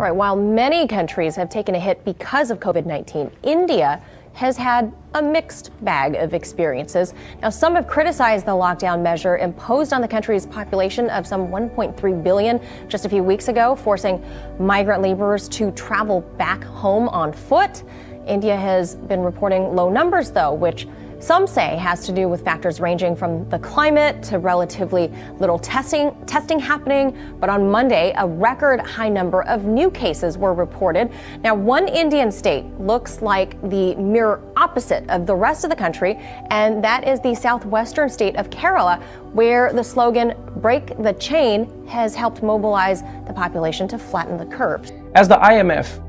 All right, while many countries have taken a hit because of COVID-19, India has had a mixed bag of experiences. Now, some have criticized the lockdown measure imposed on the country's population of some 1.3 billion just a few weeks ago, forcing migrant laborers to travel back home on foot. India has been reporting low numbers, though, which some say has to do with factors ranging from the climate to relatively little testing happening. But on Monday, a record high number of new cases were reported. Now, one Indian state looks like the mirror opposite of the rest of the country, and that is the southwestern state of Kerala, where the slogan "Break the Chain" has helped mobilize the population to flatten the curve. As the IMF,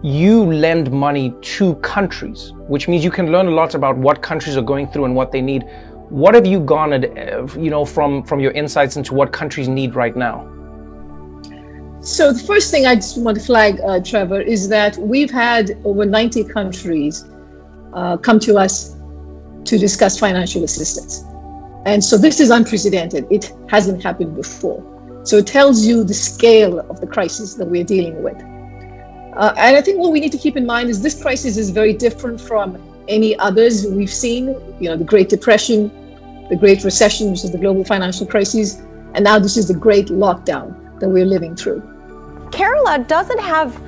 you lend money to countries, which means you can learn a lot about what countries are going through and what they need. What have you garnered, from your insights into what countries need right now? So the first thing I just want to flag, Trevor, is that we've had over 90 countries come to us to discuss financial assistance. And so this is unprecedented. It hasn't happened before. So it tells you the scale of the crisis that we're dealing with. And I think what we need to keep in mind is this crisis is very different from any others we've seen. The Great Depression, the Great Recession, which is the global financial crisis, and now this is the Great Lockdown that we're living through. Kerala doesn't have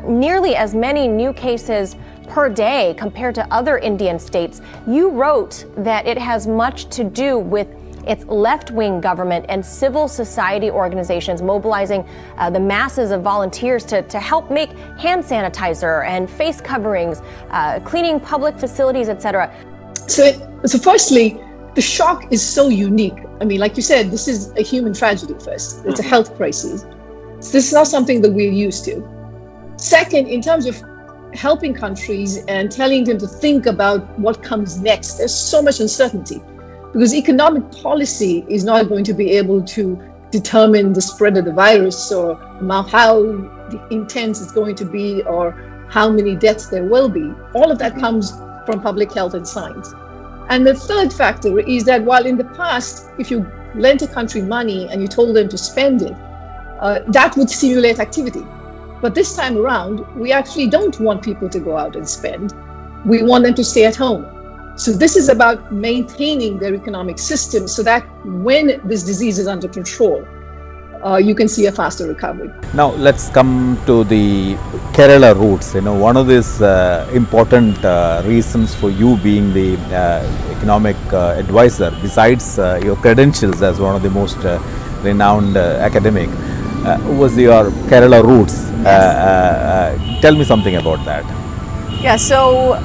nearly as many new cases per day compared to other Indian states. You wrote that it has much to do with its left-wing government and civil society organizations mobilizing the masses of volunteers to help make hand sanitizer and face coverings, cleaning public facilities, etc. So firstly, the shock is so unique. I mean, like you said, this is a human tragedy first. It's a health crisis. So this is not something that we're used to. Second, in terms of helping countries and telling them to think about what comes next, there's so much uncertainty. Because economic policy is not going to be able to determine the spread of the virus or how intense it's going to be or how many deaths there will be. All of that comes from public health and science. And the third factor is that while in the past, if you lent a country money and you told them to spend it, that would stimulate activity. But this time around, we actually don't want people to go out and spend. We want them to stay at home. So this is about maintaining their economic system so that when this disease is under control, you can see a faster recovery. Now let's come to the Kerala roots. One of these important reasons for you being the economic advisor, besides your credentials as one of the most renowned academic, was your Kerala roots. Yes. Tell me something about that. Yeah, so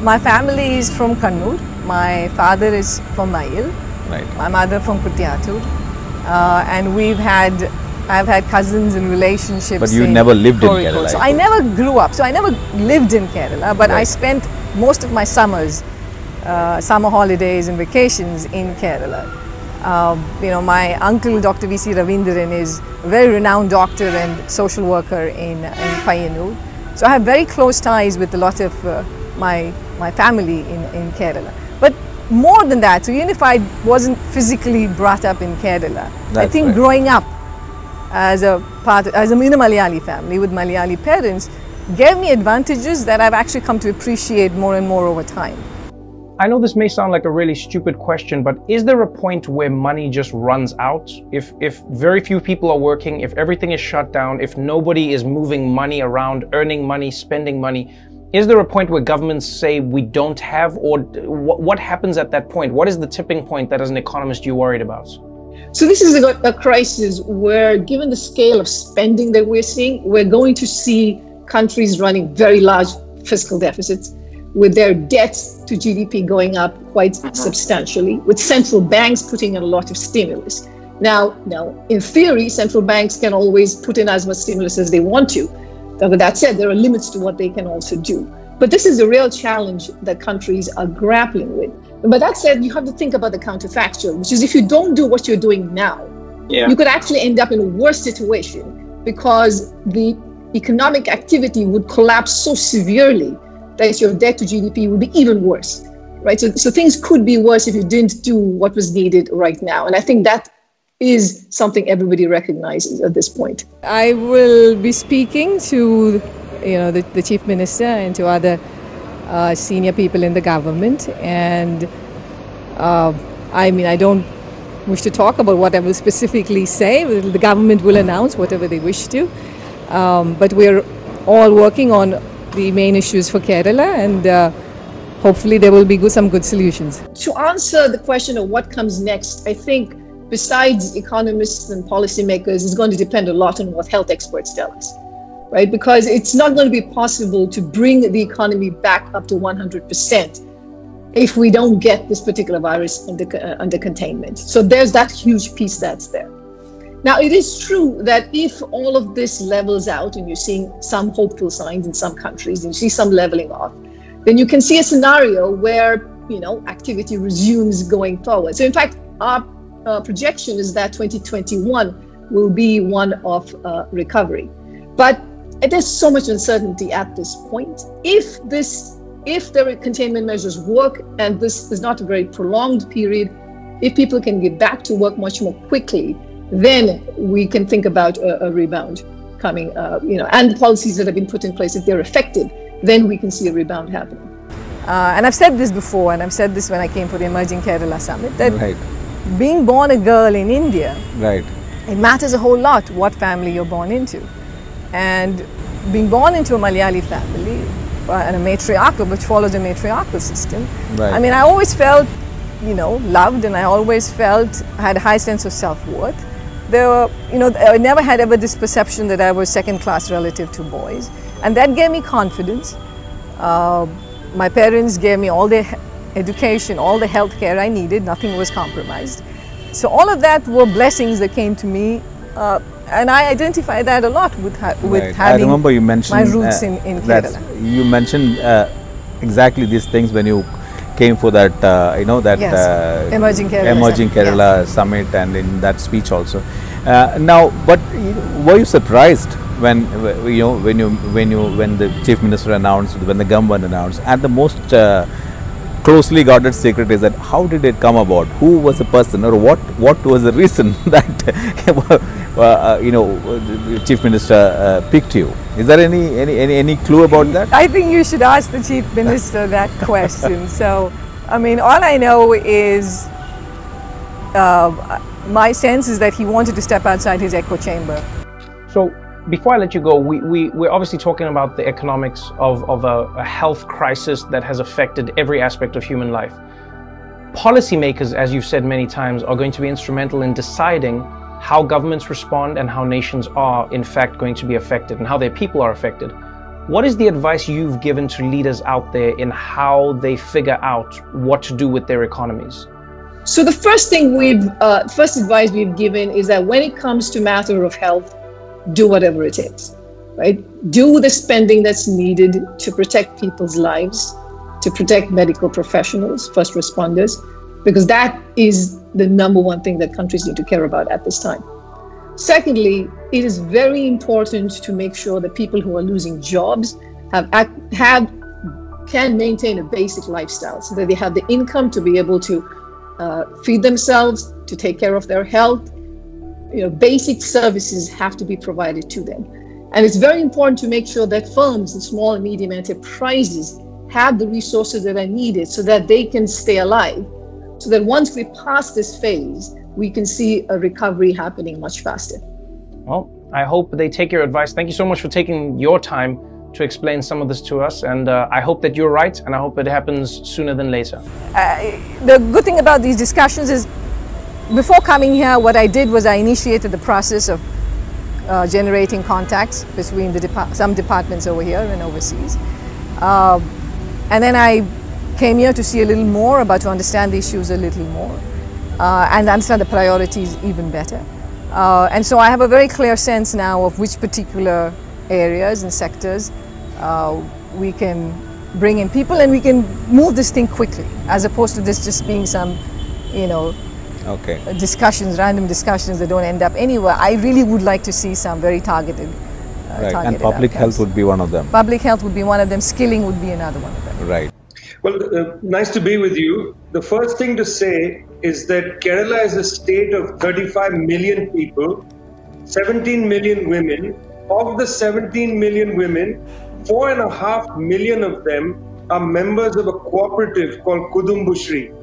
my family is from Kannur. My father is from Mayil. Right. My mother from Kuttiyattur. And I've had cousins and relationships. But you never lived in Kerala. So I never grew up. So I never lived in Kerala, but right. I spent most of my summers, summer holidays and vacations in Kerala. My uncle, Dr. V.C. Ravindran, is a very renowned doctor and social worker in Payyanur. So I have very close ties with a lot of my family in Kerala. But more than that, so even if I wasn't physically brought up in Kerala, I think right. Growing up as a Malayali family with Malayali parents gave me advantages that I've actually come to appreciate more and more over time. I know this may sound like a really stupid question, but is there a point where money just runs out? If very few people are working, if everything is shut down, if nobody is moving money around, earning money, spending money, is there a point where governments say we don't have, or what happens at that point? What is the tipping point that as an economist you're worried about? So this is a crisis where, given the scale of spending that we're seeing, we're going to see countries running very large fiscal deficits, with their debts to GDP going up quite substantially, with central banks putting in a lot of stimulus. Now, in theory, central banks can always put in as much stimulus as they want to. But that said, there are limits to what they can also do. But this is a real challenge that countries are grappling with. But that said, you have to think about the counterfactual, which is if you don't do what you're doing now, you could actually end up in a worse situation because the economic activity would collapse so severely that your debt to GDP would be even worse, right? So things could be worse if you didn't do what was needed right now. And I think that is something everybody recognizes at this point. I will be speaking to, the Chief Minister and to other senior people in the government, and I don't wish to talk about what I will specifically say. The government will announce whatever they wish to, but we're all working on the main issues for Kerala, and hopefully there will be some good solutions. To answer the question of what comes next, I think besides economists and policymakers, it's going to depend a lot on what health experts tell us, right? Because it's not going to be possible to bring the economy back up to 100% if we don't get this particular virus under containment. So there's that huge piece that's there. Now, it is true that if all of this levels out, and you're seeing some hopeful signs in some countries, and you see some leveling off, then you can see a scenario where, activity resumes going forward. So in fact, our projection is that 2021 will be one of recovery. But there's so much uncertainty at this point. If the containment measures work, and this is not a very prolonged period, if people can get back to work much more quickly, then we can think about a rebound coming, and the policies that have been put in place, if they're effective, then we can see a rebound happening. And I've said this before, and I've said this when I came for the Emerging Kerala Summit, that Right. being born a girl in India, Right. it matters a whole lot what family you're born into. And being born into a Malayali family, and a matriarchal, which follows a matriarchal system, Right. I always felt, loved, and I always felt I had a high sense of self-worth. There were, I never had ever this perception that I was second-class relative to boys, and that gave me confidence. My parents gave me all their education, all the health care I needed, nothing was compromised. So all of that were blessings that came to me, and I identify that a lot with Right. having I remember you mentioned my roots in Kerala. You mentioned exactly these things when you came for that, Yes. Emerging Kerala Emerging Summit, Kerala Summit, and in that speech also. Now, but were you surprised when when the Chief Minister announced, when the government announced, and the most closely guarded secret is that how did it come about? Who was the person, or what was the reason that the Chief Minister picked you? Is there any clue about that? I think you should ask the Chief Minister that question. So, all I know is my sense is that he wanted to step outside his echo chamber. So before I let you go, we're obviously talking about the economics of a health crisis that has affected every aspect of human life. Policymakers, as you've said many times, are going to be instrumental in deciding how governments respond and how nations are in fact going to be affected and how their people are affected. What is the advice you've given to leaders out there in how they figure out what to do with their economies? So the first advice we've given is that when it comes to matter of health, do whatever it takes, right? Do the spending that's needed to protect people's lives, to protect medical professionals, first responders, because that is the number one thing that countries need to care about at this time. Secondly, it is very important to make sure that people who are losing jobs can maintain a basic lifestyle, so that they have the income to be able to feed themselves, to take care of their health. Basic services have to be provided to them. And it's very important to make sure that firms and small and medium enterprises have the resources that are needed so that they can stay alive, so that once we pass this phase, we can see a recovery happening much faster. Well, I hope they take your advice. Thank you so much for taking your time to explain some of this to us, and I hope that you're right, and I hope it happens sooner than later. The good thing about these discussions is, before coming here, what I did was I initiated the process of generating contacts between some departments over here and overseas. And then I came here to see a little more, to understand the issues a little more, and understand the priorities even better. And so I have a very clear sense now of which particular areas and sectors we can bring in people, and we can move this thing quickly, as opposed to this just being some, Okay. random discussions that don't end up anywhere. I really would like to see some very targeted Right, and public health would be one of them. Public health would be one of them. Skilling would be another one of them. Right. Well, nice to be with you. The first thing to say is that Kerala is a state of 35 million people, 17 million women. Of the 17 million women, 4.5 million of them are members of a cooperative called Kudumbushri.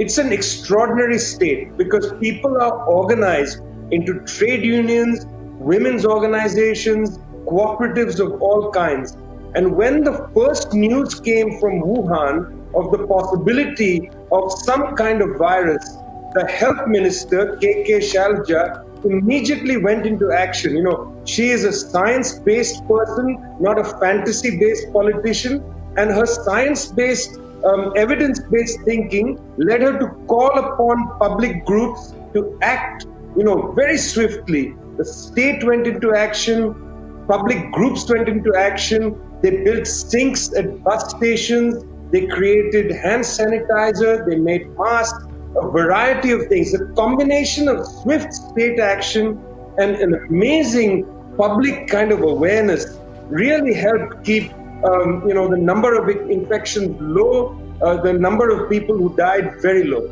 It's an extraordinary state because people are organized into trade unions, women's organizations, cooperatives of all kinds. And when the first news came from Wuhan of the possibility of some kind of virus, the health minister, K.K. Shalja, immediately went into action. You know, she is a science-based person, not a fantasy-based politician, and her science-based, evidence-based thinking led her to call upon public groups to act, very swiftly. The state went into action, public groups went into action, they built sinks at bus stations, they created hand sanitizer, they made masks, a variety of things. The combination of swift state action and an amazing public kind of awareness really helped keep the number of infections low, the number of people who died very low.